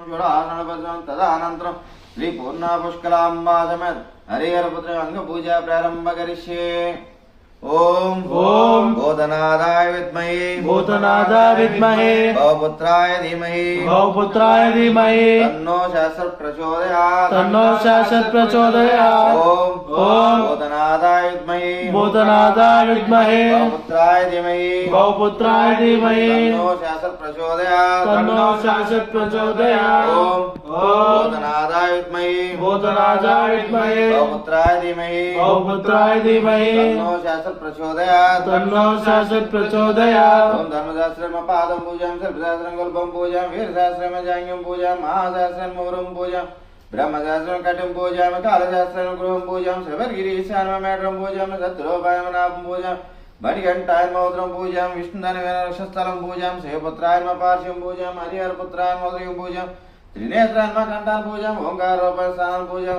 షోడానపదం తదనంతరం శ్రీ పూర్ణ పుష్కలాంబా సమేత హరిహరపుత్ర అంగ పూజా ప్రారంభ కరిష్యే. ఓం ఓం భూతనాథాయ విద్మహే భవపుత్రాయ ధీమహి తన్నో శాస్త్ర ప్రచోదయాత్ ఓం భూతనాథాయ విద్మహే భవపుత్రాయ ధీమహి తన్నో శాస్త్ర ప్రచోదయాత్ ఓం భూతనాథాయ విద్మహే భవపుత్రాయ ధీమహి తన్నో శాస్త్ర ప్రచోదయాత్ ఓం ధర్మశాస్త్రమ పాదం పూజాం సర్వశాస్త్రం గల్పం పూజాం వీరశాస్త్రమ జాంగ్యం పూజాం మహాశాస్త్రం మూరం పూజాం బ్రహ్మశాస్త్రం కటిం పూజాం కాలశాస్త్రం గృహం పూజాం శ్రవర్గిరీశాన్మేట్రం పూజాం సద్రోపాయమనాపం పూజాం మణికంఠాయమౌద్రం పూజాం విష్ణుధనస్థలం పూజాం శివపుత్రాయమ పార్శ్వం పూజాం హరిహరపుత్రాయమౌద్రం పూజాం త్రినేత్రాన్మ కంఠాన్ పూజాం ఓంకారోపణ స్థానం పూజాం